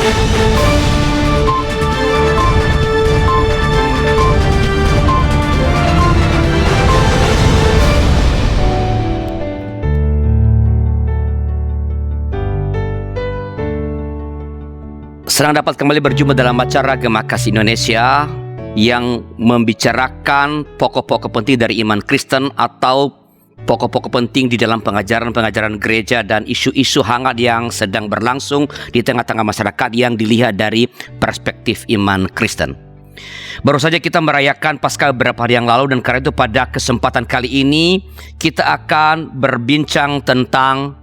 Senang dapat kembali berjumpa dalam acara Gema Kasih Indonesia yang membicarakan pokok-pokok penting dari iman Kristen atau pokok-pokok penting di dalam pengajaran-pengajaran gereja dan isu-isu hangat yang sedang berlangsung di tengah-tengah masyarakat yang dilihat dari perspektif iman Kristen. Baru saja kita merayakan Paskah beberapa hari yang lalu, dan karena itu pada kesempatan kali ini kita akan berbincang tentang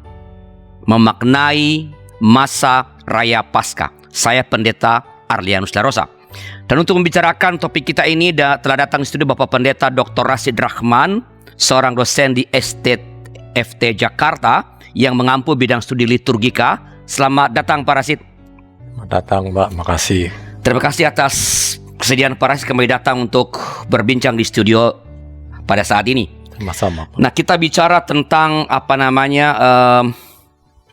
memaknai masa Raya Paskah. Saya Pendeta Arlianus Darosa. Dan untuk membicarakan topik kita ini telah datang di studio Bapak Pendeta Dr. Rasid Rahman, seorang dosen di Estate FT Jakarta yang mengampu bidang studi liturgika. Selamat datang Pak Rasid. Selamat datang Mbak, makasih. Terima kasih atas kesediaan Pak Rasid kembali datang untuk berbincang di studio pada saat ini. Sama-sama. Nah, kita bicara tentang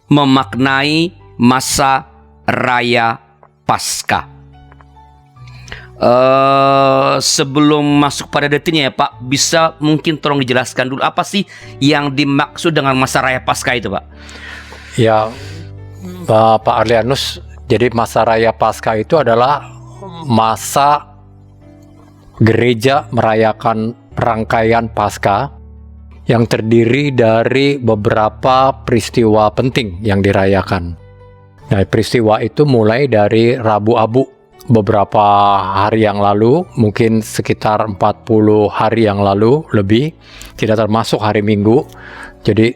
memaknai masa Raya Paskah. Sebelum masuk pada detailnya ya Pak, bisa mungkin tolong dijelaskan dulu apa sih yang dimaksud dengan masa Raya Paskah itu Pak? Ya, Pak Arlianus, jadi masa Raya Paskah itu adalah masa gereja merayakan rangkaian Paskah yang terdiri dari beberapa peristiwa penting yang dirayakan. Nah, peristiwa itu mulai dari Rabu Abu beberapa hari yang lalu, mungkin sekitar 40 hari yang lalu lebih, tidak termasuk hari Minggu. Jadi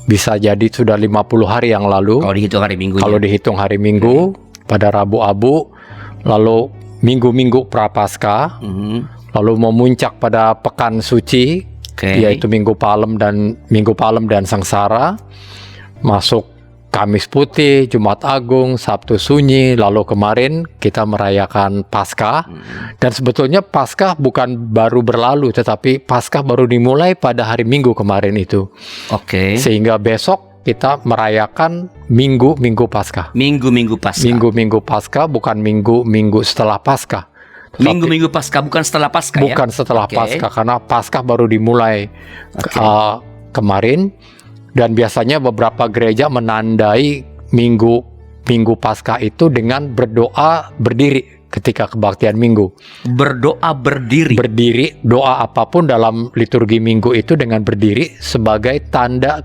bisa jadi sudah 50 hari yang lalu. Kalau dihitung hari Minggu. Kalau dihitung hari Minggu, pada Rabu Abu, lalu Minggu-Minggu Prapaskah, lalu memuncak pada Pekan Suci, yaitu Minggu Palem dan Sengsara, masuk Kamis Putih, Jumat Agung, Sabtu Sunyi, lalu kemarin kita merayakan Paskah. Dan sebetulnya Paskah bukan baru berlalu, tetapi Paskah baru dimulai pada hari Minggu kemarin itu. Sehingga besok kita merayakan Minggu Paskah. Minggu Paskah. Minggu Paskah, bukan minggu setelah Paskah. Minggu Paskah, bukan setelah Paskah ya? Bukan setelah Paskah, karena Paskah baru dimulai kemarin. Dan biasanya beberapa gereja menandai Minggu Paskah itu dengan berdoa berdiri ketika kebaktian Minggu. Berdoa berdiri? Berdiri, doa apapun dalam liturgi Minggu itu dengan berdiri sebagai tanda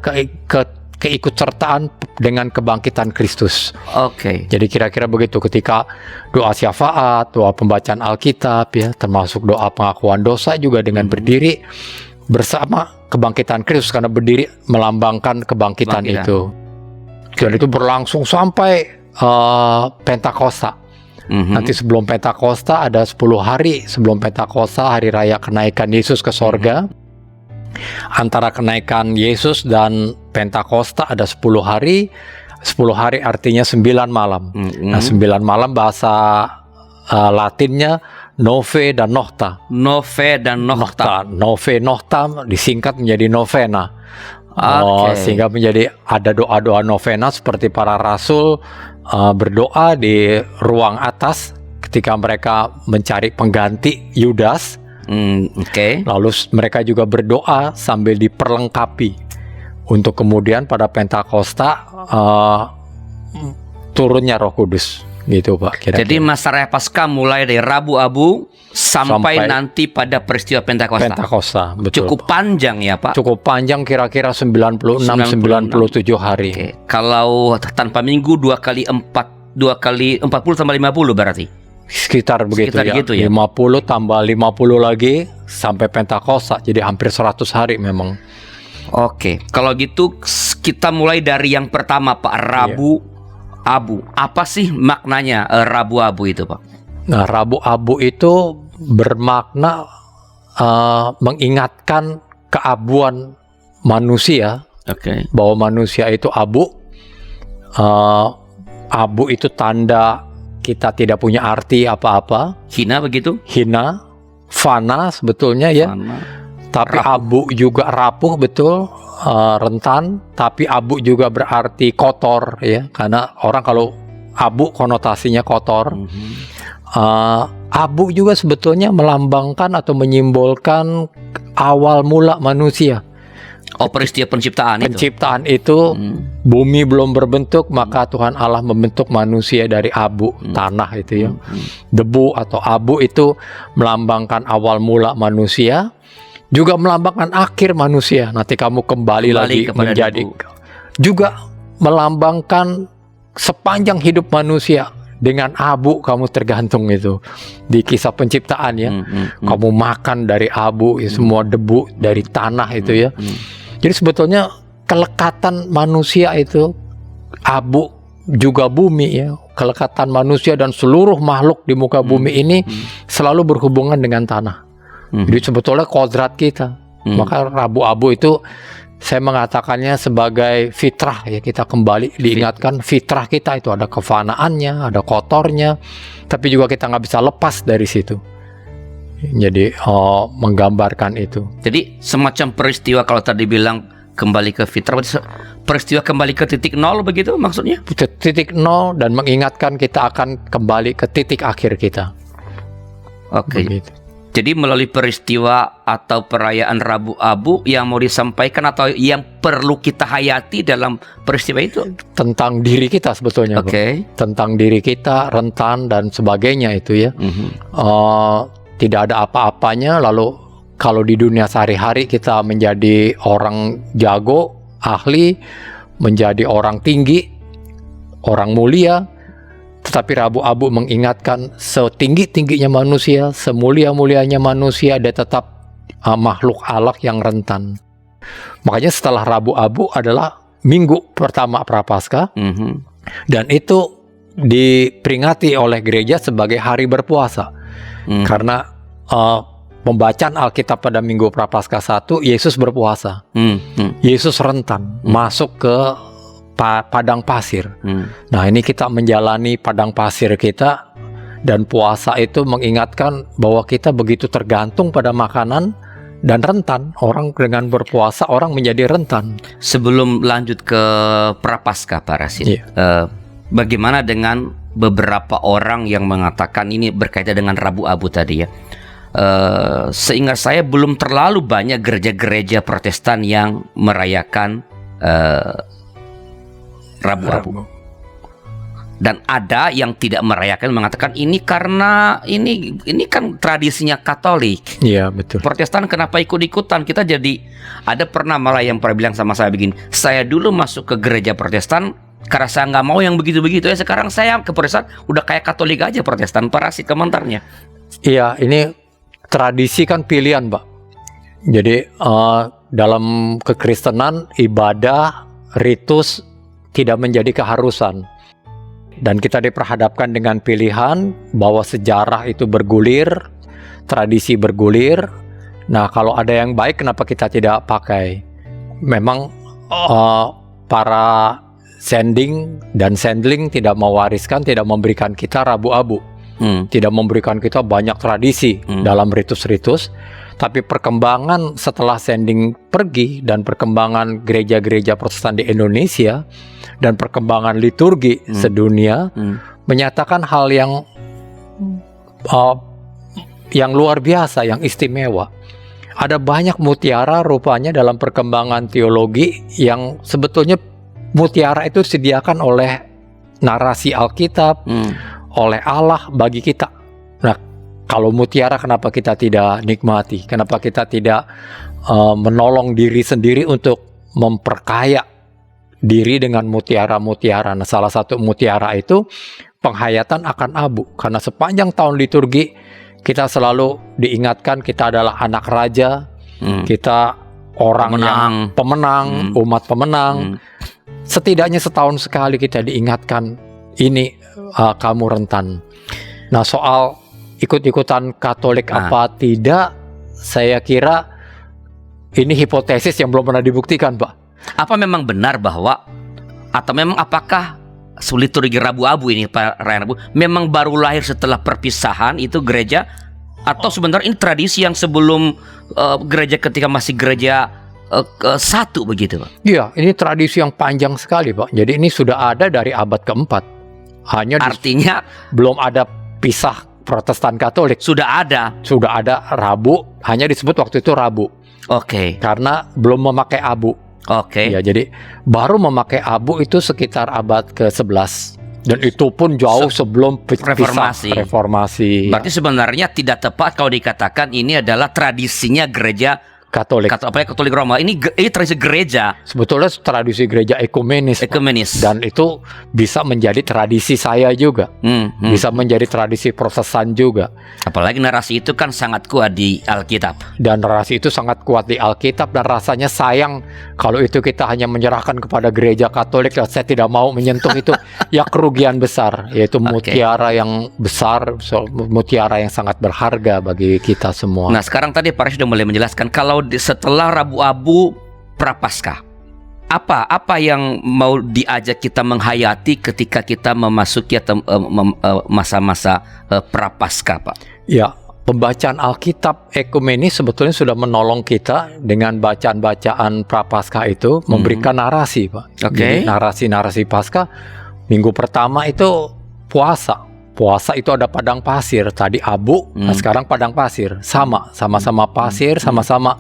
keikutsertaan dengan kebangkitan Kristus. Jadi kira-kira begitu, ketika doa syafaat, doa pembacaan Alkitab ya, termasuk doa pengakuan dosa juga dengan berdiri bersama kebangkitan Kristus, karena berdiri melambangkan kebangkitan itu. Dan itu berlangsung sampai Pentakosta. Nanti sebelum Pentakosta ada 10 hari sebelum Pentakosta, hari raya kenaikan Yesus ke sorga. Antara kenaikan Yesus dan Pentakosta ada 10 hari. 10 hari artinya 9 malam. Nah, 9 malam bahasa Latinnya Nove dan Nocta. Nove dan Nocta. Nove Nocta disingkat menjadi novena. Sehingga menjadi ada doa-doa novena seperti para rasul berdoa di ruang atas ketika mereka mencari pengganti Yudas. Lalu mereka juga berdoa sambil diperlengkapi untuk kemudian pada Pentakosta turunnya Roh Kudus. Gitu Pak, kira-kira. Jadi masa Raya Paskah mulai dari Rabu Abu sampai nanti pada peristiwa Pentakosta. Betul. Cukup panjang ya Pak? Cukup panjang, kira-kira 96-97 hari. Kalau tanpa Minggu 2 kali 40 tambah 50 berarti? Sekitar begitu ya. 50 tambah 50 lagi sampai Pentakosta, jadi hampir 100 hari memang. Kalau gitu kita mulai dari yang pertama Pak, Rabu Abu. Apa sih maknanya Rabu Abu itu Pak? Nah, Rabu Abu itu bermakna mengingatkan keabuan manusia. Bahwa manusia itu abu. Abu itu tanda kita tidak punya arti apa-apa. Hina begitu? Hina, fana sebetulnya ya. Tapi rapuh. Abu juga rapuh, betul. Rentan, tapi abu juga berarti kotor ya, karena orang kalau abu konotasinya kotor. Abu juga sebetulnya melambangkan atau menyimbolkan awal mula manusia. Peristiwa penciptaan itu bumi belum berbentuk, maka Tuhan Allah membentuk manusia dari abu, tanah itu ya. Debu atau abu itu melambangkan awal mula manusia, juga melambangkan akhir manusia. Nanti kamu kembali lagi menjadi debu. Juga melambangkan sepanjang hidup manusia. Dengan abu kamu tergantung itu di kisah penciptaan ya. Kamu makan dari abu ya, semua debu dari tanah itu ya. Jadi sebetulnya kelekatan manusia itu abu juga bumi ya. Kelekatan manusia dan seluruh makhluk di muka bumi ini selalu berhubungan dengan tanah. Jadi sebetulnya kodrat kita. Maka abu-abu itu saya mengatakannya sebagai fitrah ya, kita kembali diingatkan fitrah kita itu ada kefanaannya, ada kotornya, tapi juga kita nggak bisa lepas dari situ. Jadi menggambarkan itu. Jadi semacam peristiwa kalau tadi bilang kembali ke fitrah, peristiwa kembali ke titik nol begitu maksudnya? Titik nol dan mengingatkan kita akan kembali ke titik akhir kita. Oke. Begitu. Jadi melalui peristiwa atau perayaan Rabu Abu yang mau disampaikan atau yang perlu kita hayati dalam peristiwa itu? Tentang diri kita sebetulnya. Tentang diri kita, rentan dan sebagainya itu ya. Tidak ada apa-apanya. Lalu kalau di dunia sehari-hari kita menjadi orang jago, ahli, menjadi orang tinggi, orang mulia. Tetapi Rabu Abu mengingatkan setinggi-tingginya manusia, semulia-mulianya manusia, dia tetap makhluk Allah yang rentan. Makanya setelah Rabu Abu adalah minggu pertama Prapaskah, dan itu diperingati oleh gereja sebagai hari berpuasa. Karena pembacaan Alkitab pada minggu Prapaskah 1, Yesus berpuasa. Yesus rentan masuk ke padang pasir. Nah, ini kita menjalani padang pasir kita, dan puasa itu mengingatkan bahwa kita begitu tergantung pada makanan dan rentan. Orang dengan berpuasa orang menjadi rentan. Sebelum lanjut ke Prapaskah, Pak Rasid, bagaimana dengan beberapa orang yang mengatakan ini berkaitan dengan Rabu Abu tadi ya? Seingat saya belum terlalu banyak gereja-gereja Protestan yang merayakan Rabu Abu. Dan ada yang tidak merayakan, mengatakan ini karena ini kan tradisinya Katolik. Iya, betul. Protestan kenapa ikut-ikutan? Kita jadi ada pernah malah yang pernah bilang sama saya begini, saya dulu masuk ke gereja Protestan karena saya nggak mau yang begitu-begitu ya, sekarang saya ke Protestan udah kayak Katolik aja Protestan. Parasit komentarnya. Iya, ini tradisi kan pilihan, Pak. Jadi dalam kekristenan ibadah, ritus tidak menjadi keharusan. Dan kita diperhadapkan dengan pilihan bahwa sejarah itu bergulir, tradisi bergulir. Nah, kalau ada yang baik, kenapa kita tidak pakai? Memang para sending dan sendling tidak mewariskan, tidak memberikan kita Rabu Abu. Tidak memberikan kita banyak tradisi dalam ritus-ritus. Tapi perkembangan setelah sending pergi dan perkembangan gereja-gereja Protestan di Indonesia dan perkembangan liturgi sedunia menyatakan hal yang luar biasa, yang istimewa. Ada banyak mutiara rupanya dalam perkembangan teologi yang sebetulnya mutiara itu disediakan oleh narasi Alkitab, oleh Allah bagi kita. Nah, kalau mutiara kenapa kita tidak nikmati? Kenapa kita tidak menolong diri sendiri untuk memperkaya diri dengan mutiara-mutiara? Nah, salah satu mutiara itu penghayatan akan abu. Karena sepanjang tahun liturgi kita selalu diingatkan kita adalah anak raja, kita orang yang pemenang, umat pemenang. Setidaknya setahun sekali kita diingatkan ini kamu rentan. Nah, soal ikut-ikutan Katolik apa tidak, saya kira ini hipotesis yang belum pernah dibuktikan, Pak. Apa memang benar bahwa, atau memang apakah liturgi Rabu Abu ini, Pak Rabu, memang baru lahir setelah perpisahan itu gereja, atau sebenarnya ini tradisi yang sebelum gereja ketika masih gereja satu begitu, Pak? Iya, ini tradisi yang panjang sekali, Pak. Jadi ini sudah ada dari abad keempat. Artinya belum ada pisah Protestan Katolik. sudah ada. Rabu, hanya disebut waktu itu Rabu. Oke. Karena belum memakai abu. Oke. Ya, jadi baru memakai abu itu sekitar abad ke-11. Dan itu pun jauh sebelum reformasi. Berarti sebenarnya tidak tepat kalau dikatakan ini adalah tradisinya gereja Katolik. Katolik Roma. Ini tradisi gereja. Sebetulnya tradisi gereja ekumenis. Dan itu bisa menjadi tradisi saya juga. Bisa menjadi tradisi Protestan juga. Apalagi narasi itu kan sangat kuat di Alkitab. Dan narasi itu sangat kuat di Alkitab, dan rasanya sayang kalau itu kita hanya menyerahkan kepada gereja Katolik. Dan saya tidak mau menyentuh itu. Ya, kerugian besar, yaitu mutiara yang besar, mutiara yang sangat berharga bagi kita semua. Nah, sekarang tadi Pak sudah mulai menjelaskan kalau setelah Rabu Abu Prapaskah, apa yang mau diajak kita menghayati ketika kita memasuki masa-masa Prapaskah, Pak? Ya, pembacaan Alkitab ekumenis sebetulnya sudah menolong kita dengan bacaan-bacaan Prapaskah itu memberikan narasi, Pak. Jadi narasi-narasi Paskah, minggu pertama itu puasa. Puasa itu ada padang pasir, tadi abu, nah sekarang padang pasir, sama-sama pasir, sama-sama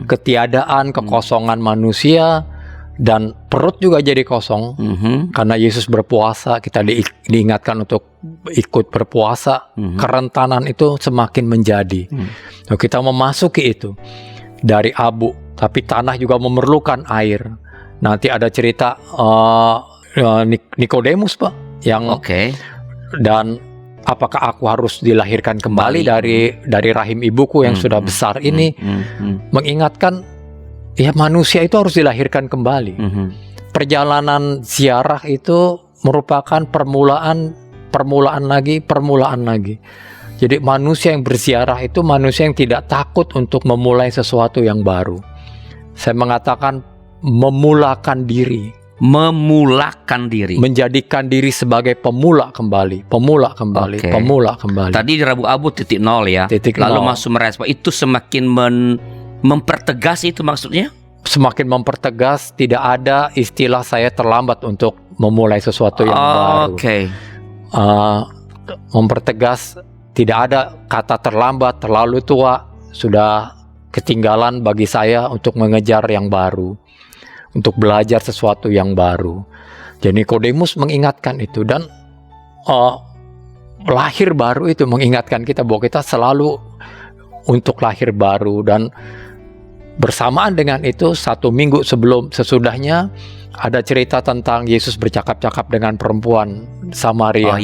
ketiadaan, kekosongan manusia, dan perut juga jadi kosong. Karena Yesus berpuasa, kita diingatkan untuk ikut berpuasa, kerentanan itu semakin menjadi. Nah, kita memasuki itu dari abu, tapi tanah juga memerlukan air. Nanti ada cerita Nikodemus, Pak, yang dan apakah aku harus dilahirkan kembali dari rahim ibuku yang sudah besar ini, mengingatkan ya manusia itu harus dilahirkan kembali. Perjalanan ziarah itu merupakan permulaan lagi. Jadi manusia yang berziarah itu manusia yang tidak takut untuk memulai sesuatu yang baru. Saya mengatakan memulakan diri, menjadikan diri sebagai pemula kembali. Tadi di Rabu Abu titik nol ya, lalu masuk merespon itu semakin mempertegas, itu maksudnya semakin mempertegas. Tidak ada istilah saya terlambat untuk memulai sesuatu yang baru. Mempertegas, tidak ada kata terlambat, terlalu tua, sudah ketinggalan bagi saya untuk mengejar yang baru, untuk belajar sesuatu yang baru. Jadi Nikodemus mengingatkan itu, dan lahir baru itu mengingatkan kita bahwa kita selalu untuk lahir baru. Dan bersamaan dengan itu, 1 minggu sesudahnya ada cerita tentang Yesus bercakap-cakap dengan perempuan Samaria.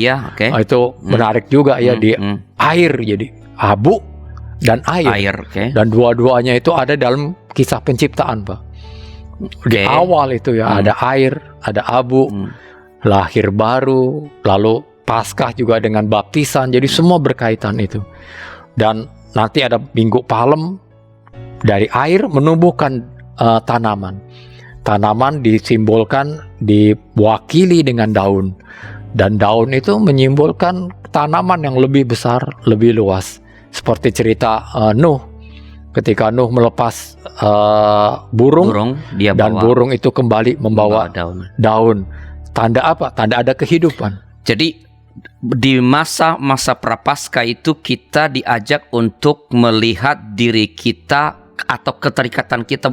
Itu menarik juga ya, di air, jadi abu dan air. Dan dua-duanya itu ada dalam kisah penciptaan, Pak. Di awal itu ya, ada air, ada abu, lahir baru, lalu Paskah juga dengan baptisan. Jadi semua berkaitan itu. Dan nanti ada Minggu Palem, dari air menumbuhkan tanaman. Tanaman disimbolkan, diwakili dengan daun. Dan daun itu menyimbolkan tanaman yang lebih besar, lebih luas. Seperti cerita Nuh. Ketika Nuh melepas burung dan burung itu kembali membawa daun. Tanda apa? Tanda ada kehidupan. Jadi di masa-masa Prapaskah itu kita diajak untuk melihat diri kita atau keterikatan kita,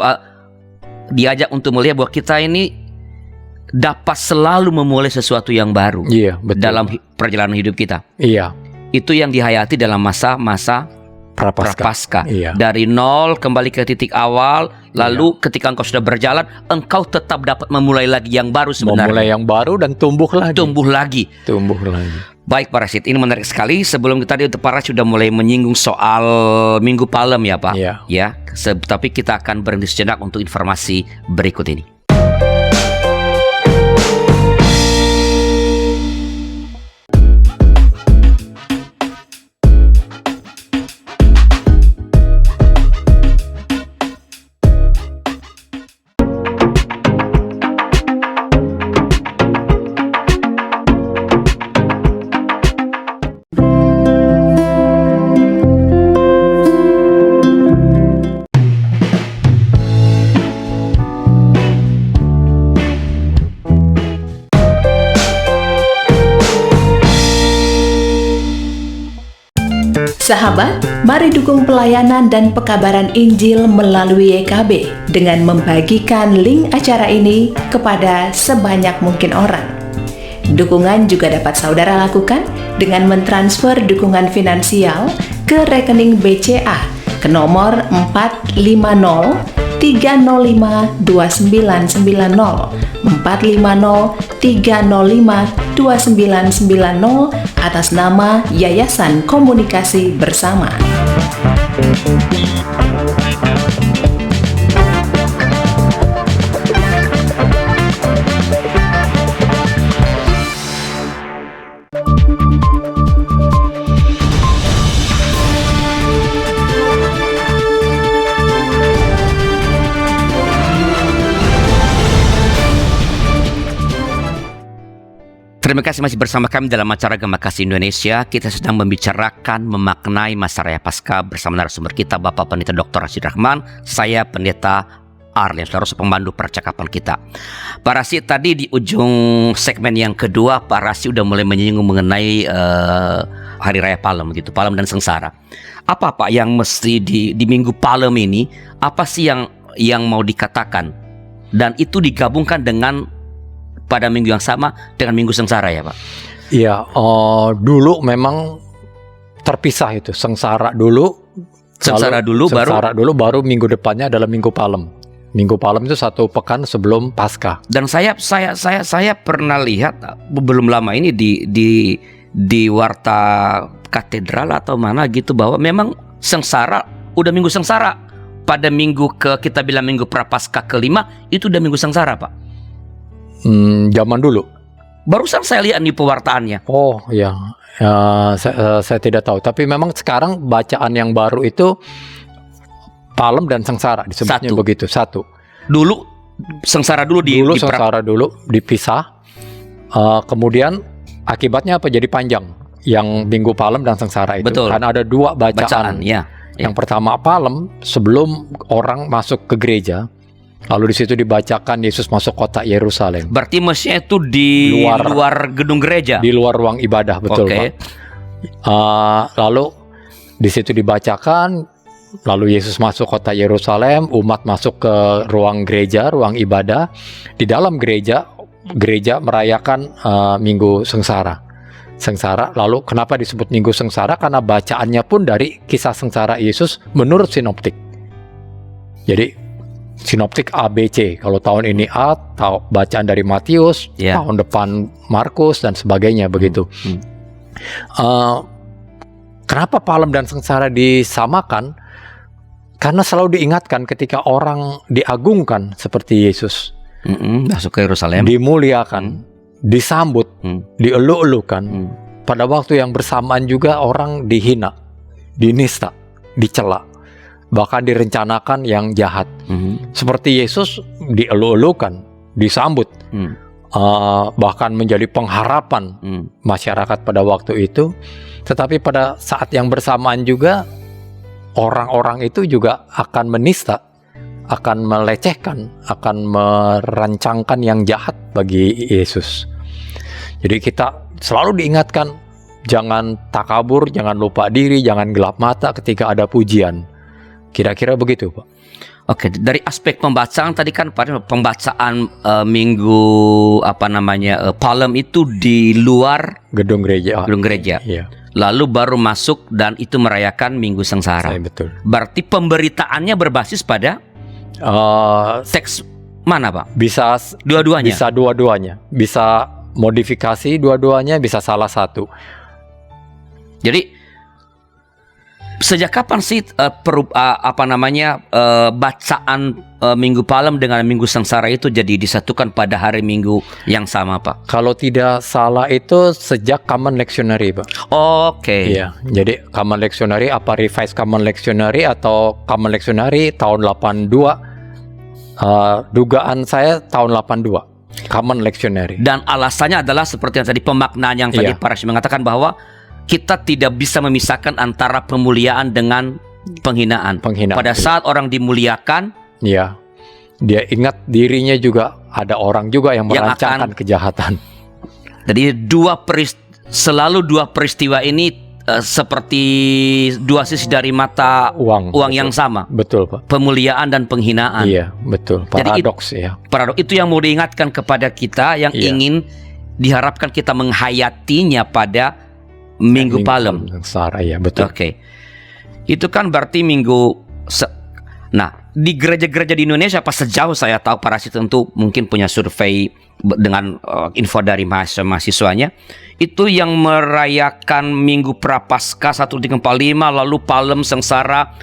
diajak untuk melihat bahwa kita ini dapat selalu memulai sesuatu yang baru dalam perjalanan hidup kita. Itu yang dihayati dalam masa-masa Prapaskah. Dari nol kembali ke titik awal, lalu ketika engkau sudah berjalan, engkau tetap dapat memulai lagi yang baru sebenarnya. Memulai yang baru dan tumbuh lagi. Baik Pak Rashid, ini menarik sekali. Sebelum tadi Pak Rashid sudah mulai menyinggung soal Minggu Palem ya Pak. Tapi kita akan berhenti sejenak untuk informasi berikut ini. Sahabat, mari dukung pelayanan dan pekabaran Injil melalui YKB dengan membagikan link acara ini kepada sebanyak mungkin orang. Dukungan juga dapat saudara lakukan dengan mentransfer dukungan finansial ke rekening BCA ke nomor 450 305 2990 450 305 2990 atas nama Yayasan Komunikasi Bersama. Terima kasih masih bersama kami dalam acara Gema Kasih Indonesia. Kita sedang membicarakan memaknai masa raya Paskah bersama narasumber kita Bapak Pendeta Dr. Rashid Rahman. Saya Pendeta Arlen, saudara pemandu percakapan kita. Pak Rashid, tadi di ujung segmen yang kedua Pak Rashid udah mulai menyinggung mengenai Hari Raya Palem gitu, Palem dan Sengsara. Apa Pak yang mesti di Minggu Palem ini, apa sih yang mau dikatakan? Dan itu digabungkan dengan pada minggu yang sama dengan Minggu Sengsara ya Pak? Iya, dulu memang terpisah itu. Sengsara dulu baru minggu depannya adalah Minggu Palem. Minggu Palem itu 1 pekan sebelum Paskah. Dan saya pernah lihat belum lama ini di Warta Katedral atau mana gitu bahwa memang Sengsara udah Minggu Sengsara. Pada minggu kita bilang Minggu Prapaskah ke-5 itu udah Minggu Sengsara Pak. Zaman dulu. Barusan saya lihat nih pewartaannya. Oh ya, saya tidak tahu. Tapi memang sekarang bacaan yang baru itu Palem dan Sengsara disebutnya begitu. Satu. Dulu Sengsara dulu Sengsara dulu dipisah. Kemudian akibatnya apa? Jadi panjang. Yang Minggu Palem dan Sengsara itu. Betul. Karena ada 2 bacaan. Ya. Yang pertama Palem sebelum orang masuk ke gereja. Lalu di situ dibacakan Yesus masuk kota Yerusalem. Berarti mestinya itu di luar gedung gereja. Di luar ruang ibadah, betul Pak. Lalu di situ dibacakan, lalu Yesus masuk kota Yerusalem, umat masuk ke ruang gereja, ruang ibadah. Di dalam gereja merayakan Minggu Sengsara. Lalu kenapa disebut Minggu Sengsara? Karena bacaannya pun dari kisah sengsara Yesus menurut sinoptik. Jadi sinoptik ABC, kalau tahun ini A, bacaan dari Matius, tahun depan Markus dan sebagainya begitu. Kenapa Palem dan Sengsara disamakan? Karena selalu diingatkan ketika orang diagungkan seperti Yesus, masuk ke Yerusalem, dimuliakan, disambut, dielu-elukan. Pada waktu yang bersamaan juga orang dihina, dinista, dicela, bahkan direncanakan yang jahat. Seperti Yesus dielu-elukan, disambut, bahkan menjadi pengharapan masyarakat pada waktu itu. Tetapi pada saat yang bersamaan juga orang-orang itu juga akan menista, akan melecehkan, akan merancangkan yang jahat bagi Yesus. Jadi kita selalu diingatkan, jangan takabur, jangan lupa diri, jangan gelap mata ketika ada pujian. Kira-kira begitu Pak. Oke, dari aspek pembacaan tadi kan pembacaan Minggu Palem itu di luar gedung gereja. Iya. Lalu baru masuk dan itu merayakan Minggu Sengsara. Betul. Berarti pemberitaannya berbasis pada teks mana Pak? Bisa dua-duanya. Bisa dua-duanya. Bisa modifikasi dua-duanya, bisa salah satu. Jadi sejak kapan sih bacaan Minggu Palem dengan Minggu Sengsara itu jadi disatukan pada hari Minggu yang sama Pak? Kalau tidak salah itu sejak Common Lectionary Pak. Oke. Iya, jadi Common Lectionary apa Revised Common Lectionary atau Common Lectionary tahun 82. Dugaan saya tahun 82. Common Lectionary. Dan alasannya adalah seperti yang tadi pemaknaan yang tadi Pak Rashid mengatakan bahwa kita tidak bisa memisahkan antara pemuliaan dengan penghinaan. Pada saat orang dimuliakan, dia ingat dirinya juga ada orang juga yang merancangkan kejahatan. Jadi selalu dua peristiwa ini seperti dua sisi dari mata uang yang sama. Betul, Pak. Pemuliaan dan penghinaan. Iya, betul. Paradoks ya. Paradoks itu yang mau diingatkan kepada kita yang ingin diharapkan kita menghayatinya pada Minggu Palem. Sengsara, ya, betul. Oke. Itu kan berarti Nah, di gereja-gereja di Indonesia, pas sejauh saya tahu, para sih tentu mungkin punya survei dengan info dari mahasiswanya, itu yang merayakan Minggu Prapaskah 1345, lalu Palem, Sengsara,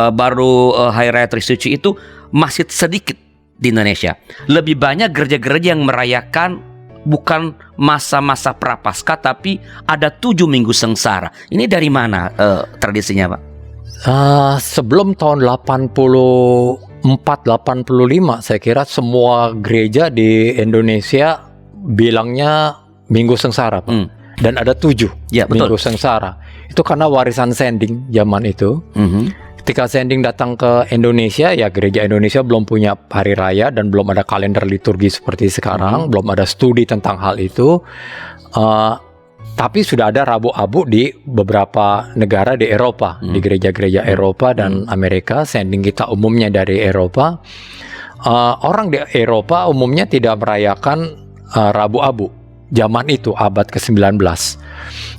baru Hari Raya Trisuci itu masih sedikit di Indonesia. Lebih banyak gereja-gereja yang merayakan bukan masa-masa Prapaskah, tapi ada 7 minggu sengsara. Ini dari mana tradisinya, Pak? Sebelum tahun 84-85 saya kira semua gereja di Indonesia bilangnya Minggu Sengsara, Pak. Dan ada 7 Minggu Sengsara. Itu karena warisan Sending zaman itu. Ketika Sending datang ke Indonesia, ya gereja Indonesia belum punya hari raya dan belum ada kalender liturgi seperti sekarang, belum ada studi tentang hal itu. Tapi sudah ada Rabu Abu di beberapa negara di Eropa, di gereja-gereja Eropa dan Amerika. Sending kita umumnya dari Eropa. Orang di Eropa umumnya tidak merayakan Rabu Abu zaman itu, abad ke-19.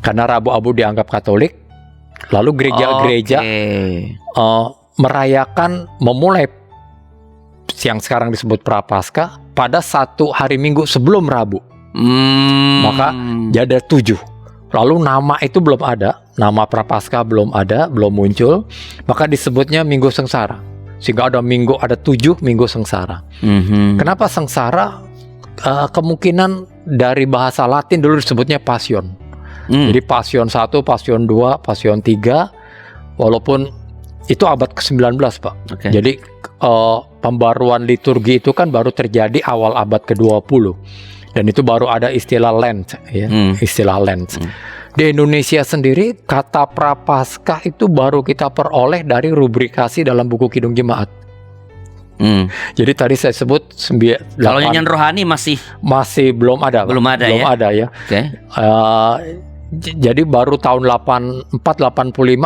Karena Rabu Abu dianggap Katolik. Lalu gereja-gereja merayakan, memulai yang sekarang disebut Prapaskah pada 1 hari Minggu sebelum Rabu. Maka jadi ada 7. Lalu nama itu belum ada, nama Prapaskah belum ada, belum muncul, maka disebutnya Minggu Sengsara. Sehingga ada 7 Minggu Sengsara. Kenapa Sengsara? Kemungkinan dari bahasa Latin dulu disebutnya Passion. Jadi Passion 1, Passion 2, Passion 3, walaupun itu abad ke-19, Pak. Jadi pembaruan liturgi itu kan baru terjadi awal abad ke-20. Dan itu baru ada istilah Lent, ya, istilah Lent. Di Indonesia sendiri, kata Prapaskah itu baru kita peroleh dari rubrikasi dalam buku Kidung Jemaat. Jadi tadi saya sebut kalau nyanyian rohani masih belum ada, belum ada ya. Jadi baru tahun 84-85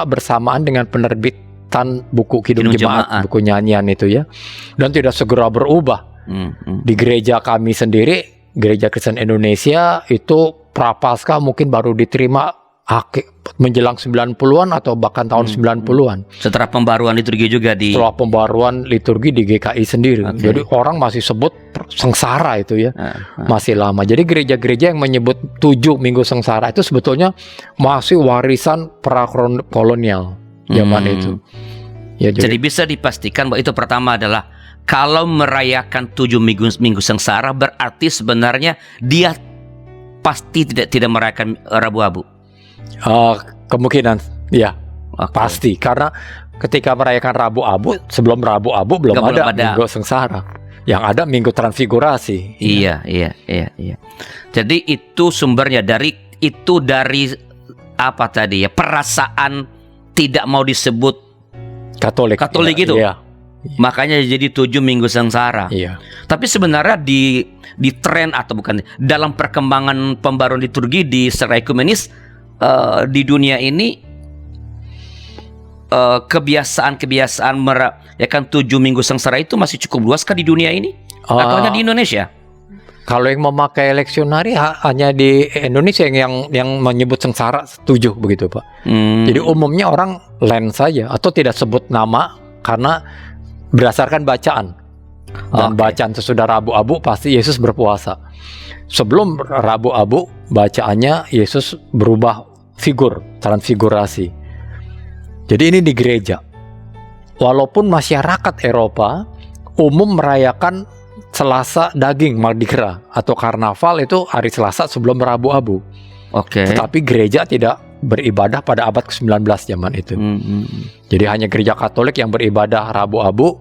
bersamaan dengan penerbitan buku Kidung Jemaat, buku nyanyian itu ya. Dan tidak segera berubah. Di gereja kami sendiri, Gereja Kristen Indonesia, itu Prapaskah mungkin baru diterima menjelang 90-an atau bahkan tahun 90-an. Setelah pembaruan liturgi juga Setelah pembaruan liturgi di GKI sendiri. Jadi orang masih sebut sengsara itu ya. Masih lama. Jadi gereja-gereja yang menyebut 7 Minggu Sengsara itu sebetulnya masih warisan prakolonial zaman itu. Ya, jadi bisa dipastikan bahwa itu pertama adalah kalau merayakan 7 minggu sengsara, berarti sebenarnya dia pasti tidak merayakan Rabu Abu. Kemungkinan, ya, pasti. Karena ketika merayakan Rabu Abu, sebelum Rabu Abu belum ada Minggu Sengsara. Yang ada Minggu Transfigurasi. Iya. Jadi itu sumbernya dari apa tadi ya? Perasaan tidak mau disebut Katolik itu. Iya. Makanya jadi 7 minggu sengsara. Iya. Tapi sebenarnya di tren atau bukan dalam perkembangan pembaruan liturgi di secara ekumenis di dunia ini, kebiasaan merayakan 7 minggu sengsara itu masih cukup luas kah di dunia ini? Atau hanya di Indonesia? Kalau yang memakai leksionari hanya di Indonesia yang menyebut sengsara 7 begitu, Pak. Jadi umumnya orang Lent saja atau tidak sebut nama karena berdasarkan bacaan. Dan bacaan sesudah Rabu Abu pasti Yesus berpuasa. Sebelum Rabu Abu bacaannya Yesus berubah figur, transfigurasi. Jadi ini di gereja. Walaupun masyarakat Eropa umum merayakan Selasa daging, Mardi Gras atau karnaval itu hari Selasa sebelum Rabu Abu. Tetapi gereja tidak beribadah pada abad ke-19 zaman itu. Jadi hanya gereja Katolik yang beribadah Rabu Abu.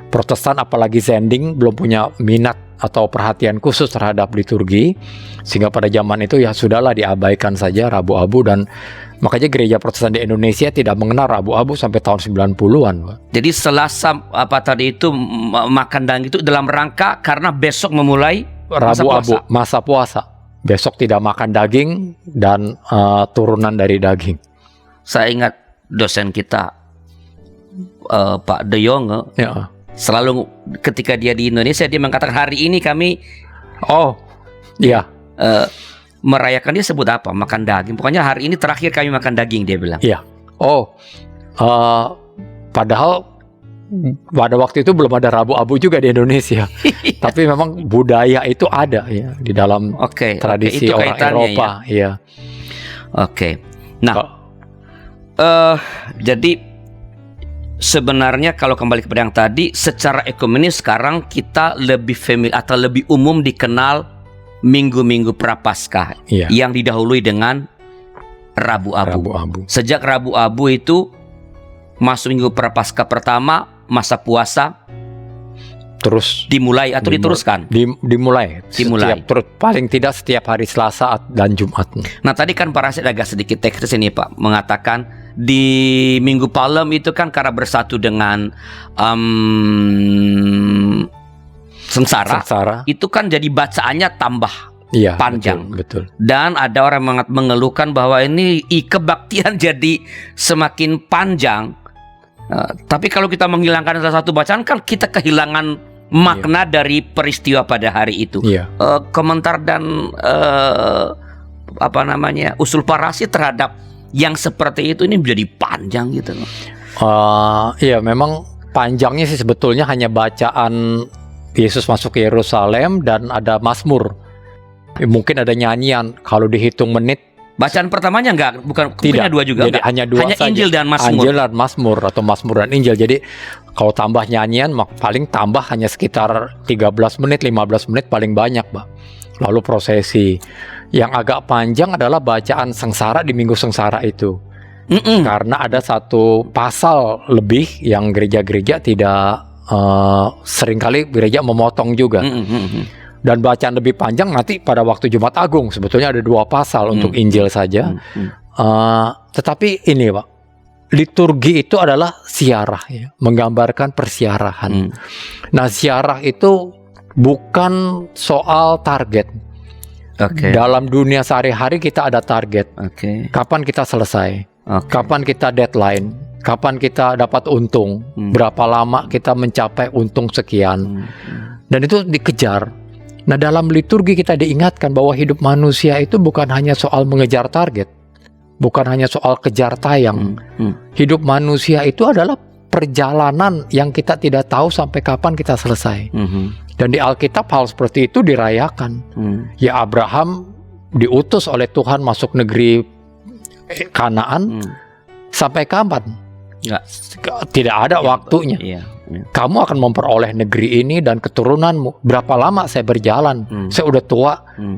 Protestan apalagi Sending belum punya minat atau perhatian khusus terhadap liturgi, sehingga pada zaman itu ya sudahlah diabaikan saja Rabu Abu. Dan makanya gereja Protestan di Indonesia tidak mengenal Rabu Abu sampai tahun 90-an. Jadi Selasa apa tadi itu makan daging itu dalam rangka karena besok memulai Rabu Abu, masa puasa. Besok tidak makan daging dan turunan dari daging. Saya ingat dosen kita Pak De Jonge Ya. selalu ketika dia di Indonesia dia mengatakan hari ini kami Oh, iya. merayakan, dia sebut apa? Makan daging. Pokoknya hari ini terakhir kami makan daging, dia bilang. Iya. Oh, padahal pada waktu itu belum ada Rabu Abu juga di Indonesia. Tapi memang budaya itu ada ya di dalam tradisi itu orang Eropa. Ya? Iya. Nah, jadi sebenarnya kalau kembali kepada yang tadi, secara ekumenis sekarang kita lebih familiar atau lebih umum dikenal Minggu-minggu Prapaskah yang didahului dengan Rabu Abu. Sejak Rabu Abu itu masuk Minggu Prapaskah pertama, masa puasa terus dimulai atau diteruskan? Dimulai. Terus paling tidak setiap hari Selasa dan Jumat. Nah, tadi kan Pak Rasid agak sedikit teknis ini Pak, mengatakan di Minggu Palem itu kan karena bersatu dengan sengsara, itu kan jadi bacaannya tambah panjang. Betul. Dan ada orang mengeluhkan bahwa ini kebaktian jadi semakin panjang. Tapi kalau kita menghilangkan salah satu bacaan kan kita kehilangan makna dari peristiwa pada hari itu. Komentar dan usul Pak Rasid terhadap yang seperti itu ini menjadi panjang gitu. Iya, memang panjangnya sih sebetulnya hanya bacaan Yesus masuk ke Yerusalem dan ada Mazmur. Mungkin ada nyanyian. Kalau dihitung menit, bacaan pertamanya bukan punya dua juga. Jadi hanya dua saja. Injil dan Mazmur. Injil dan Mazmur atau Mazmur dan Injil. Jadi kalau tambah nyanyian paling tambah hanya sekitar 13 menit, 15 menit paling banyak, Pak. Lalu prosesi. Yang agak panjang adalah bacaan sengsara di Minggu Sengsara itu. Karena ada satu pasal lebih yang gereja-gereja tidak seringkali gereja memotong juga. Dan bacaan lebih panjang nanti pada waktu Jumat Agung. Sebetulnya ada 2 pasal untuk Injil saja. Tetapi ini Pak, liturgi itu adalah siarah ya, menggambarkan persiarahan. Nah, siarah itu bukan soal target. Dalam dunia sehari-hari kita ada target. Kapan kita selesai? Kapan kita deadline? Kapan kita dapat untung? Berapa lama kita mencapai untung sekian? Dan itu dikejar. Nah, dalam liturgi kita diingatkan bahwa hidup manusia itu bukan hanya soal mengejar target, bukan hanya soal kejar tayang. Hidup manusia itu adalah perjalanan yang kita tidak tahu sampai kapan kita selesai. Dan di Alkitab hal seperti itu dirayakan. Ya, Abraham diutus oleh Tuhan masuk negeri Kanaan. Sampai kapan? Tidak ada waktunya. Kamu akan memperoleh negeri ini dan keturunanmu. Berapa lama saya berjalan? Saya udah tua.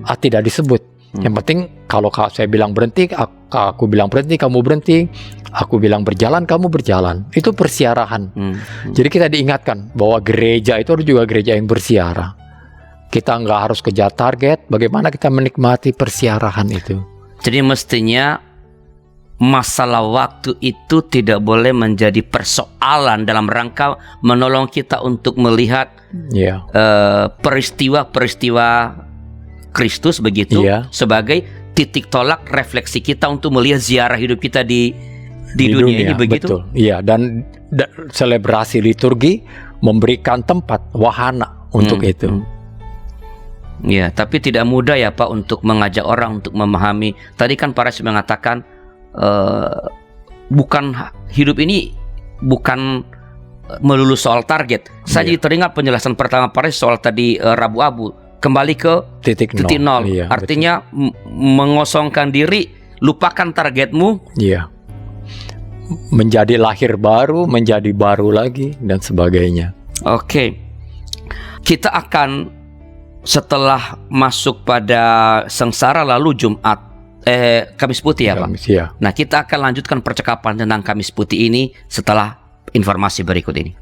Tidak disebut. Yang penting kalau saya bilang berhenti, aku bilang berhenti, kamu berhenti. Aku bilang berjalan, kamu berjalan. Itu persiarahan. Jadi kita diingatkan bahwa gereja itu juga gereja yang bersiarah. Kita nggak harus kejar target. Bagaimana kita menikmati persiarahan itu? Jadi mestinya masalah waktu itu tidak boleh menjadi persoalan dalam rangka menolong kita untuk melihat peristiwa-peristiwa Kristus begitu sebagai titik tolak refleksi kita untuk melihat ziarah hidup kita di dunia ini begitu. Betul. Iya, dan selebrasi liturgi memberikan tempat wahana untuk itu. Ya, tapi tidak mudah ya Pak untuk mengajak orang untuk memahami. Tadi kan Pak Rasid mengatakan bukan hidup ini bukan melulu soal target. Saya jadi teringat penjelasan pertama Pak Rasid soal tadi Rabu Abu, kembali ke titik nol. Artinya mengosongkan diri, lupakan targetmu. Menjadi lahir baru, menjadi baru lagi dan sebagainya. Kita akan setelah masuk pada sengsara lalu Kamis Putih ya Pak. Nah, kita akan lanjutkan percakapan tentang Kamis Putih ini setelah informasi berikut ini.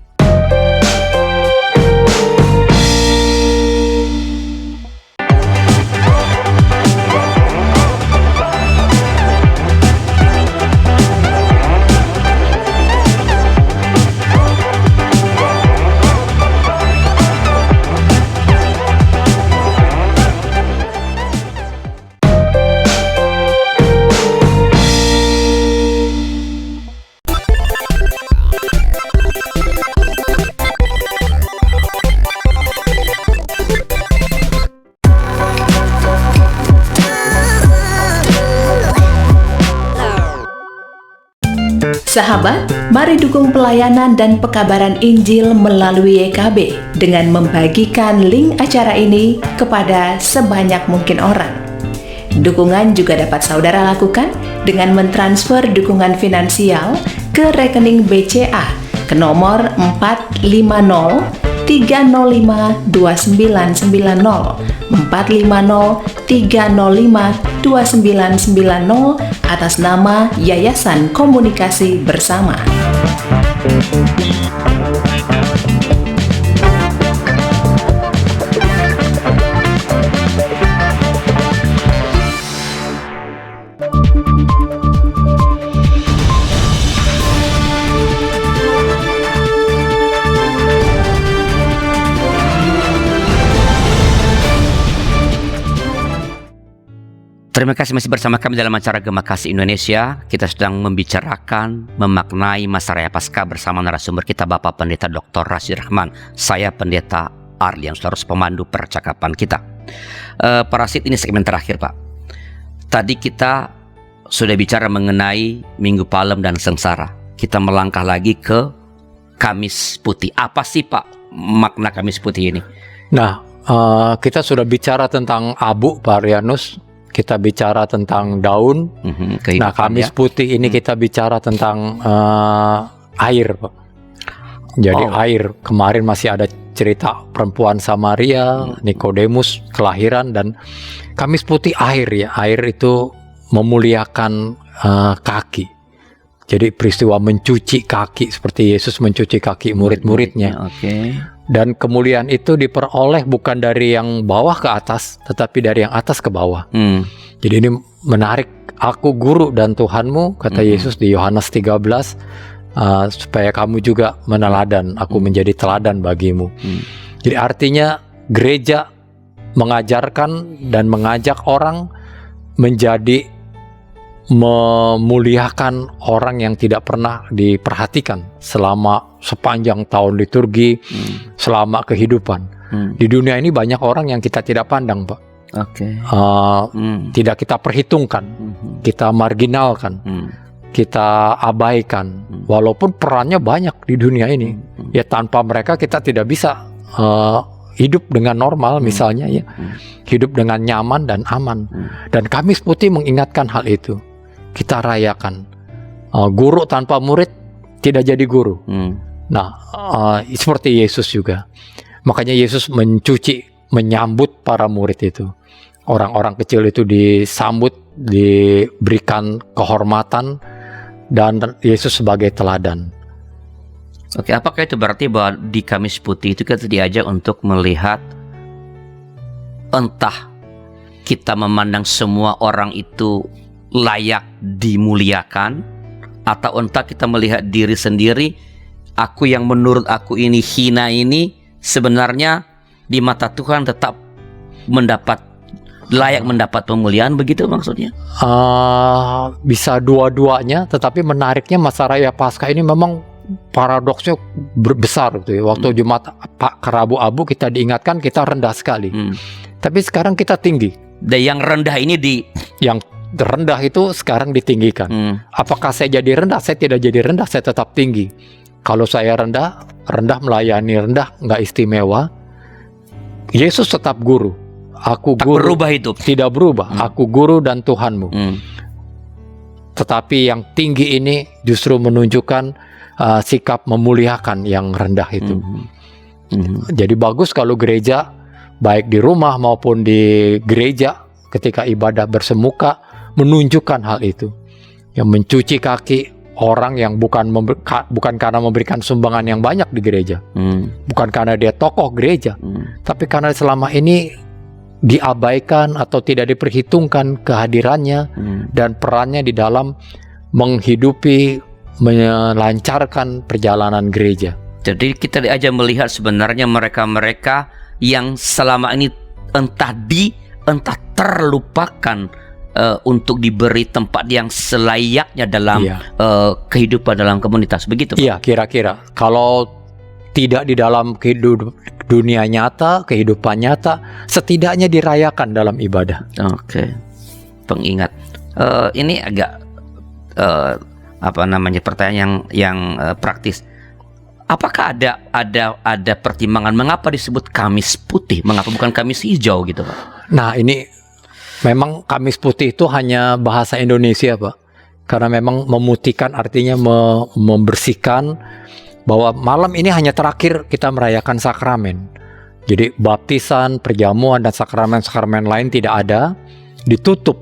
Sahabat, mari dukung pelayanan dan pekabaran Injil melalui YKB dengan membagikan link acara ini kepada sebanyak mungkin orang. Dukungan juga dapat saudara lakukan dengan mentransfer dukungan finansial ke rekening BCA ke nomor 450 305 2990 450 305 2990 atas nama Yayasan Komunikasi Bersama. Terima kasih masih bersama kami dalam acara Gema Kasih Indonesia. Kita sedang membicarakan, memaknai masa raya Paskah bersama narasumber kita Bapak Pendeta Dr. Rashid Rahman. Saya Pendeta Arlian, seterusnya pemandu percakapan kita. Pak Rashid, ini segmen terakhir Pak. Tadi kita sudah bicara mengenai Minggu Palem dan Sengsara. Kita melangkah lagi ke Kamis Putih. Apa sih Pak makna Kamis Putih ini? Nah, kita sudah bicara tentang abu Pak Rianus. Kita bicara tentang daun. Nah, Kamis Putih ini kita bicara tentang air, Pak. Jadi air. Kemarin masih ada cerita perempuan Samaria, Nikodemus kelahiran, dan Kamis Putih air ya. Air itu memuliakan kaki. Jadi peristiwa mencuci kaki seperti Yesus mencuci kaki murid-muridnya. Dan kemuliaan itu diperoleh bukan dari yang bawah ke atas, tetapi dari yang atas ke bawah. Jadi ini menarik. Aku guru dan Tuhanmu, kata Yesus di Yohanes 13, supaya kamu juga meneladan. Aku menjadi teladan bagimu. Jadi artinya gereja mengajarkan dan mengajak orang menjadi memuliakan orang yang tidak pernah diperhatikan selama sepanjang tahun liturgi, selama kehidupan. Di dunia ini banyak orang yang kita tidak pandang, Pak. Tidak kita perhitungkan, kita marginalkan, kita abaikan, walaupun perannya banyak di dunia ini. Ya tanpa mereka kita tidak bisa hidup dengan normal, misalnya ya, hidup dengan nyaman dan aman. Dan Kamis Putih mengingatkan hal itu. Kita rayakan. Guru tanpa murid tidak jadi guru. Nah, seperti Yesus juga. Makanya Yesus menyambut para murid itu. Orang-orang kecil itu disambut, diberikan kehormatan, dan Yesus sebagai teladan. Oke, apakah itu berarti bahwa di Kamis Putih itu kita diajak untuk melihat, entah kita memandang semua orang itu layak dimuliakan, atau entah kita melihat diri sendiri, aku yang menurut aku ini hina ini sebenarnya di mata Tuhan tetap layak mendapat pemuliaan, begitu maksudnya? Bisa dua-duanya, tetapi menariknya masa raya Paskah ini memang paradoksnya besar gitu ya. Waktu Jumat Rabu-Abu kita diingatkan kita rendah sekali, tapi sekarang kita tinggi. Dan yang rendah ini yang rendah itu sekarang ditinggikan. Apakah saya jadi rendah? Saya tidak jadi rendah, saya tetap tinggi. Kalau saya rendah melayani rendah, nggak istimewa. Yesus tetap guru. Aku guru. Berubah itu. Tidak berubah. Aku guru dan Tuhanmu. Tetapi yang tinggi ini justru menunjukkan sikap memuliakan yang rendah itu. Jadi bagus kalau gereja, baik di rumah maupun di gereja, ketika ibadah bersemuka, menunjukkan hal itu. Yang mencuci kaki orang yang bukan karena memberikan sumbangan yang banyak di gereja, bukan karena dia tokoh gereja, tapi karena selama ini diabaikan atau tidak diperhitungkan kehadirannya dan perannya di dalam menghidupi, melancarkan perjalanan gereja. Jadi kita diajak melihat sebenarnya mereka-mereka yang selama ini entah terlupakan untuk diberi tempat yang selayaknya dalam kehidupan dalam komunitas, begitu Pak? Iya, kira-kira. Kalau tidak di dalam dunia nyata, kehidupan nyata, setidaknya dirayakan dalam ibadah. Oke. Pengingat. Ini agak pertanyaan yang praktis. Apakah ada pertimbangan mengapa disebut Kamis Putih, mengapa bukan Kamis Hijau gitu, Pak? Nah, ini memang Kamis Putih itu hanya bahasa Indonesia, Pak. Karena memang memutihkan artinya membersihkan, bahwa malam ini hanya terakhir kita merayakan sakramen. Jadi baptisan, perjamuan, dan sakramen-sakramen lain tidak ada. Ditutup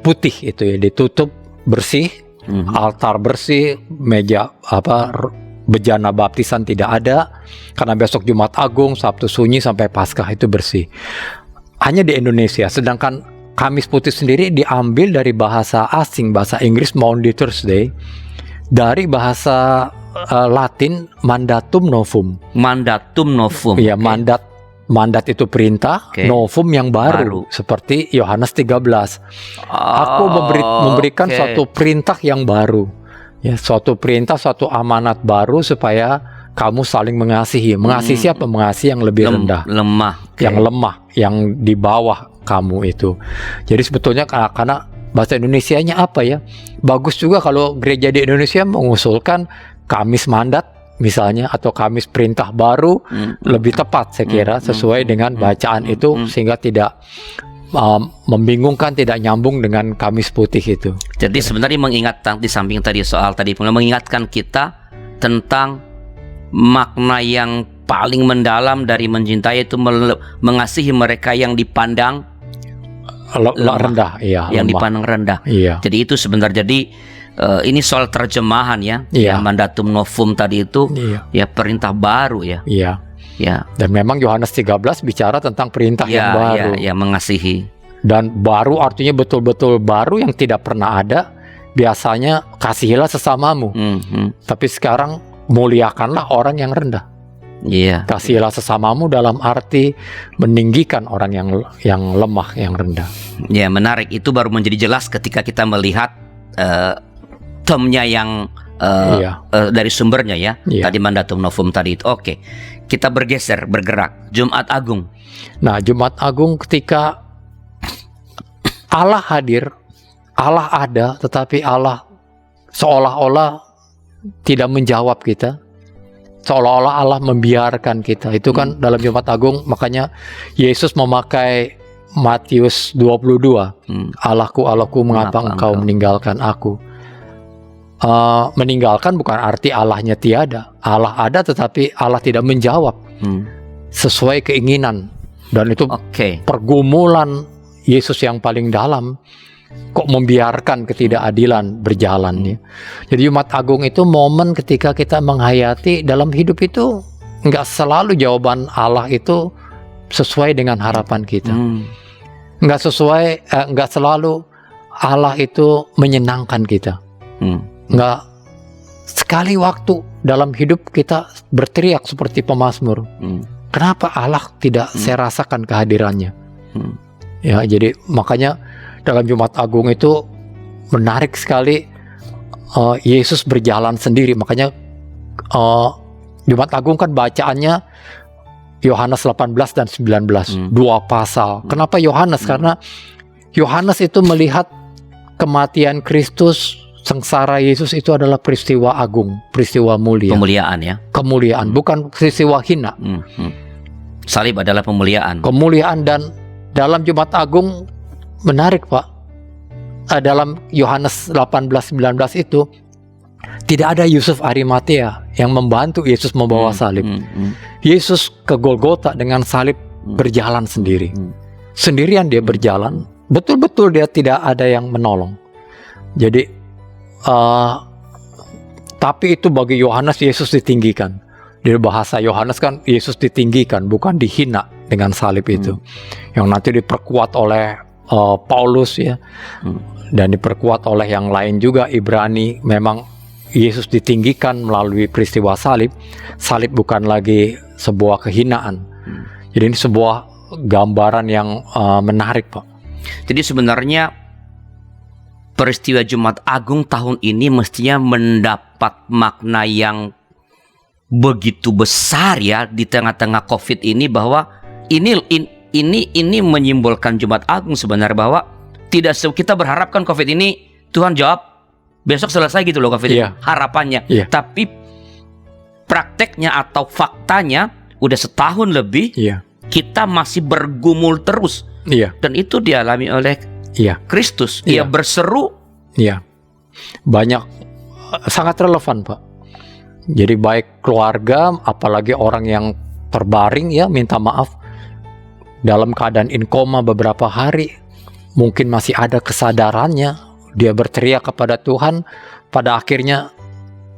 putih itu ya, ditutup bersih, altar bersih, meja bejana baptisan tidak ada, karena besok Jumat Agung, Sabtu Sunyi sampai Paskah itu bersih. Hanya di Indonesia. Sedangkan Kamis Putih sendiri diambil dari bahasa asing, bahasa Inggris Maundy Thursday, dari bahasa Latin Mandatum Novum. Mandatum Novum. Iya, mandat itu perintah, novum yang baru. Seperti Yohanes 13. Aku memberikan suatu perintah yang baru. Ya, suatu perintah, suatu amanat baru supaya kamu saling mengasihi. Mengasihi siapa? Mengasihi yang lebih rendah. Lemah. Yang lemah, yang di bawah kamu itu. Jadi sebetulnya karena bahasa Indonesianya apa ya? Bagus juga kalau gereja di Indonesia mengusulkan Kamis mandat misalnya, atau Kamis perintah baru, lebih tepat saya kira, sesuai dengan bacaan itu, sehingga tidak membingungkan, tidak nyambung dengan Kamis Putih itu. Jadi sebenarnya mengingatkan, di samping tadi soal tadi, mengingatkan kita tentang makna yang paling mendalam dari mencintai, itu mengasihi mereka yang dipandang rendah, iya, yang lemah. Dipandang rendah. Iya. Jadi itu sebenarnya, ini soal terjemahan ya, iya. Yang Mandatum Novum tadi itu, iya. Ya perintah baru ya. Iya. Ya. Dan memang Yohanes 13 bicara tentang perintah yang baru. Ya, mengasihi. Dan baru artinya betul-betul baru yang tidak pernah ada. Biasanya kasihilah sesamamu. Tapi sekarang muliakanlah orang yang rendah. Iya. Kasihilah sesamamu dalam arti meninggikan orang yang lemah, yang rendah. Ya, menarik. Itu baru menjadi jelas ketika kita melihat termnya yang dari sumbernya ya. Iya. Tadi Mandatum Novum tadi itu. Oke. Kita bergerak. Jumat Agung. Nah, Jumat Agung ketika Allah hadir, Allah ada, tetapi Allah seolah-olah tidak menjawab kita. Seolah-olah Allah membiarkan kita. Itu kan dalam Jumat Agung, makanya Yesus memakai Matius 22. Allahku, Allahku, mengapa engkau meninggalkan aku? Meninggalkan bukan arti Allahnya tiada. Allah ada, tetapi Allah tidak menjawab sesuai keinginan. Dan itu pergumulan Yesus yang paling dalam. Kok membiarkan ketidakadilan berjalan ya. Jadi Jumat Agung itu momen ketika kita menghayati dalam hidup itu nggak selalu jawaban Allah itu sesuai dengan harapan kita. Nggak selalu Allah itu menyenangkan kita. Nggak sekali waktu dalam hidup kita berteriak seperti pemazmur. Kenapa Allah tidak saya rasakan kehadirannya? Ya, jadi makanya dalam Jumat Agung itu menarik sekali, Yesus berjalan sendiri. Makanya Jumat Agung kan bacaannya Yohanes 18 dan 19, dua pasal. Kenapa Yohanes? Karena Yohanes itu melihat kematian Kristus, sengsara Yesus itu adalah peristiwa agung, peristiwa mulia. Pemuliaan ya. Kemuliaan, bukan peristiwa hina. Salib adalah pemuliaan. Kemuliaan. Dan dalam Jumat Agung menarik, Pak. Dalam Yohanes 18-19 itu tidak ada Yusuf Arimatea yang membantu Yesus membawa salib. Yesus ke Golgota dengan salib berjalan sendiri. Sendirian dia berjalan. Betul-betul dia tidak ada yang menolong. Jadi tapi itu bagi Yohanes, Yesus ditinggikan. Di bahasa Yohanes kan Yesus ditinggikan, bukan dihina dengan salib itu. Yang nanti diperkuat oleh Paulus ya, dan diperkuat oleh yang lain juga, Ibrani. Memang Yesus ditinggikan melalui peristiwa salib. Salib bukan lagi sebuah kehinaan. Jadi ini sebuah gambaran yang menarik, Pak. Jadi sebenarnya peristiwa Jumat Agung tahun ini mestinya mendapat makna yang begitu besar ya di tengah-tengah COVID ini, bahwa ini menyimbolkan Jumat Agung sebenarnya, bahwa tidak kita berharapkan COVID ini Tuhan jawab besok selesai gitu loh COVID. Iya. Harapannya. Iya. Tapi prakteknya atau faktanya udah setahun lebih Iya. kita masih bergumul terus. Iya. Dan itu dialami oleh Iya. Kristus. Iya. Ia berseru. Iya. Banyak, sangat relevan, Pak. Jadi baik keluarga, apalagi orang yang terbaring ya, minta maaf, dalam keadaan in koma beberapa hari, mungkin masih ada kesadarannya, dia berteriak kepada Tuhan, pada akhirnya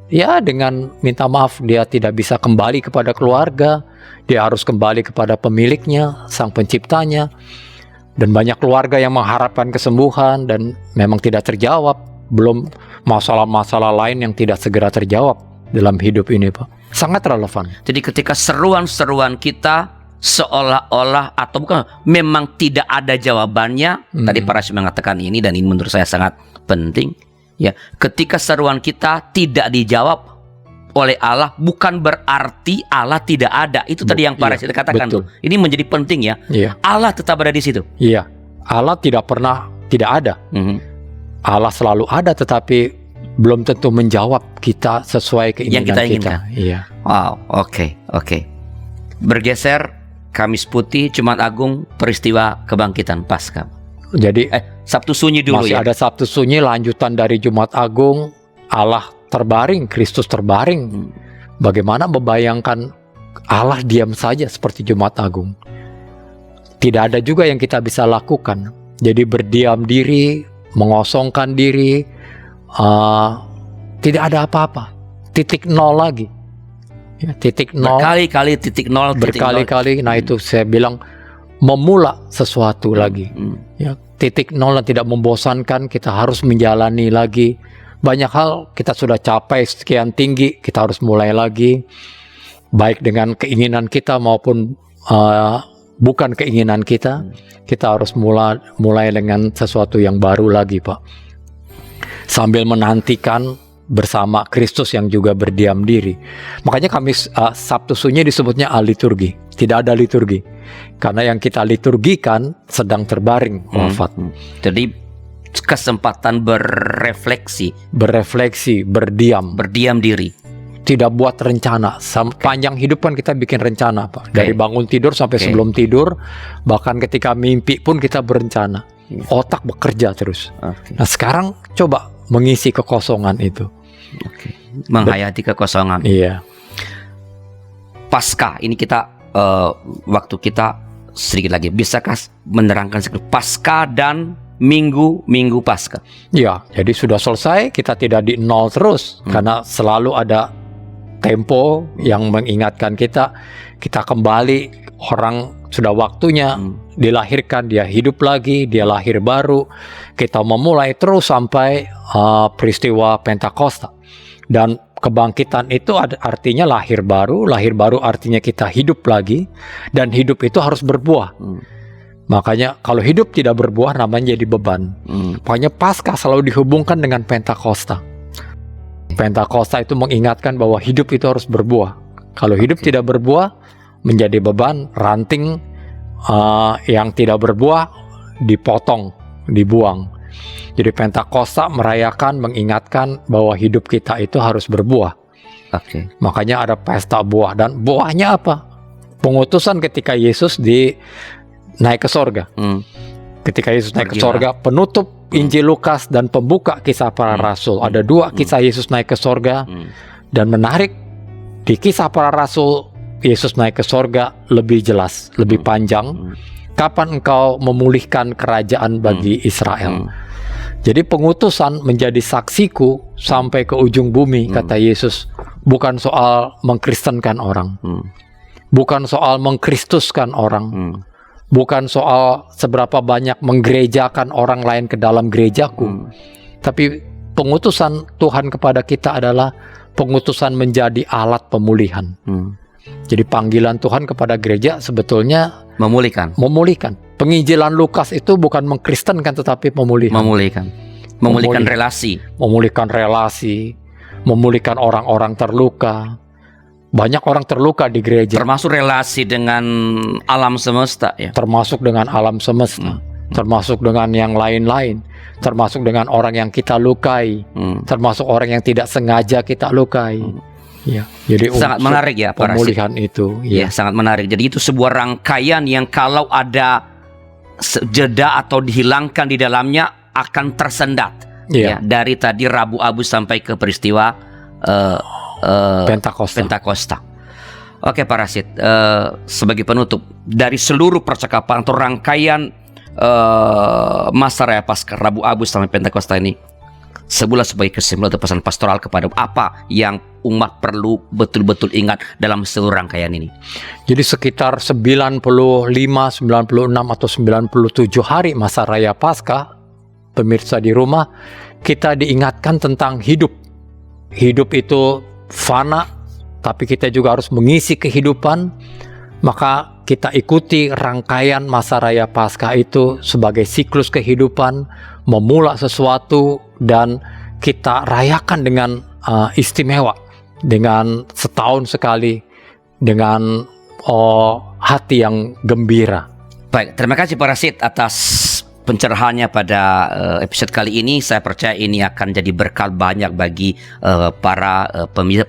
ya dengan minta maaf dia tidak bisa kembali kepada keluarga, dia harus kembali kepada pemiliknya, sang penciptanya. Dan banyak keluarga yang mengharapkan kesembuhan dan memang tidak terjawab. Belum masalah-masalah lain yang tidak segera terjawab dalam hidup ini, Pak. Sangat relevan. Jadi ketika seruan-seruan kita seolah-olah atau bukan, memang tidak ada jawabannya. Tadi Pak Rashid mengatakan ini, dan ini menurut saya sangat penting. Ya, ketika seruan kita tidak dijawab oleh Allah, bukan berarti Allah tidak ada. Itu tadi yang Pak Rashid katakan. Betul. Ini menjadi penting ya. Iya. Allah tetap ada di situ. Iya. Allah tidak pernah tidak ada. Allah selalu ada, tetapi belum tentu menjawab kita sesuai keinginan yang kita inginkan. Iya. Wow, oke. Bergeser, Kamis Putih, Jumat Agung, peristiwa kebangkitan Paskah. Jadi Sabtu Sunyi dulu masih ya. ada Sabtu Sunyi, lanjutan dari Jumat Agung, Allah terbaring, Kristus terbaring. Bagaimana membayangkan Allah diam saja seperti Jumat Agung? Tidak ada juga yang kita bisa lakukan. Jadi berdiam diri, mengosongkan diri, tidak ada apa-apa. Titik nol lagi. Ya, titik nol. Berkali-kali titik nol. Berkali-kali. Nah itu saya bilang memula sesuatu lagi. Ya, titik nol yang tidak membosankan, kita harus menjalani lagi. Banyak hal kita sudah capai sekian tinggi, kita harus mulai lagi. Baik dengan keinginan kita maupun bukan keinginan kita, kita harus mulai dengan sesuatu yang baru lagi, Pak. Sambil menantikan bersama Kristus yang juga berdiam diri. Makanya Sabtu Sunyi disebutnya aliturgi. Tidak ada liturgi. Karena yang kita liturgikan sedang terbaring wafat. Jadi kesempatan berefleksi, berdiam diri. Tidak buat rencana. Panjang hidup kan kita bikin rencana, Pak. Dari bangun tidur sampai sebelum tidur, bahkan ketika mimpi pun kita berencana. Otak bekerja terus. Nah sekarang coba mengisi kekosongan itu. Menghayati kekosongan. Iya. Paskah ini kita waktu kita sedikit lagi. Bisakah menerangkan sedikit Paskah dan minggu Paskah? Ya, jadi sudah selesai. Kita tidak di nol terus karena selalu ada tempo yang mengingatkan kita kembali. Orang sudah waktunya dilahirkan, dia hidup lagi, dia lahir baru. Kita memulai terus sampai peristiwa Pentakosta. Dan kebangkitan itu artinya lahir baru artinya kita hidup lagi, dan hidup itu harus berbuah. Makanya kalau hidup tidak berbuah namanya jadi beban. Makanya Paskah selalu dihubungkan dengan Pentakosta. Pentakosta itu mengingatkan bahwa hidup itu harus berbuah. Kalau hidup tidak berbuah, menjadi beban, ranting yang tidak berbuah dipotong, dibuang. Jadi Pentakosta merayakan, mengingatkan bahwa hidup kita itu harus berbuah. Makanya ada pesta buah, dan buahnya apa? Pengutusan ketika Yesus naik ke sorga. Ketika Yesus naik ke sorga, penutup Injil Lukas dan pembuka Kisah Para Rasul. Ada dua kisah Yesus naik ke sorga, dan menarik di Kisah Para Rasul Yesus naik ke sorga lebih jelas, lebih panjang. Kapan engkau memulihkan kerajaan bagi Israel? Jadi pengutusan menjadi saksiku sampai ke ujung bumi, kata Yesus. Bukan soal mengkristenkan orang, bukan soal mengkristuskan orang, bukan soal seberapa banyak menggerejakan orang lain ke dalam gerejaku, tapi pengutusan Tuhan kepada kita adalah pengutusan menjadi alat pemulihan. Jadi panggilan Tuhan kepada gereja sebetulnya memulihkan. Penginjilan Lukas itu bukan mengkristenkan tetapi memulihkan relasi, memulihkan orang-orang terluka. Banyak orang terluka di gereja, termasuk relasi dengan alam semesta ya. termasuk dengan yang lain-lain, termasuk dengan orang yang kita lukai, termasuk orang yang tidak sengaja kita lukai. Ya, jadi sangat menarik ya, Pak Rasid. Pemulihan itu, ya, sangat menarik. Jadi itu sebuah rangkaian yang kalau ada jeda atau dihilangkan di dalamnya akan tersendat. Ya, dari tadi Rabu Abu sampai ke peristiwa Pentakosta. Oke, Pak Rasid, sebagai penutup dari seluruh percakapan atau rangkaian masa raya Paskah Rabu Abu sampai Pentakosta ini, sebagai kesimpulan atau pesan pastoral kepada apa yang umat perlu betul-betul ingat dalam seluruh rangkaian ini? Jadi sekitar 95, 96 atau 97 hari masa raya Paskah, pemirsa di rumah, kita diingatkan tentang hidup. Hidup itu fana, tapi kita juga harus mengisi kehidupan. Maka kita ikuti rangkaian masa raya Paskah itu sebagai siklus kehidupan, memulai sesuatu, dan kita rayakan dengan istimewa, dengan setahun sekali, dengan hati yang gembira. Baik, terima kasih Pak Rasid atas pencerahannya pada episode kali ini. Saya percaya ini akan jadi berkah banyak bagi para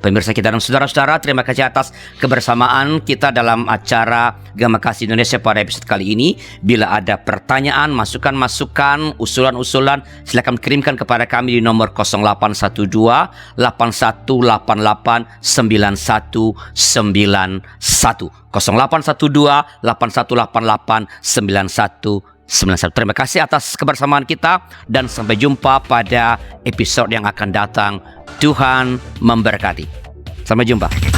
pemirsa kita dan saudara-saudara. Terima kasih atas kebersamaan kita dalam acara Gema Kasih Indonesia pada episode kali ini. Bila ada pertanyaan, masukan-masukan, usulan-usulan, silakan kirimkan kepada kami di nomor 0812 8188 9191 0812 8188 9191. Terima kasih atas kebersamaan kita dan sampai jumpa pada episode yang akan datang. Tuhan memberkati. Sampai jumpa.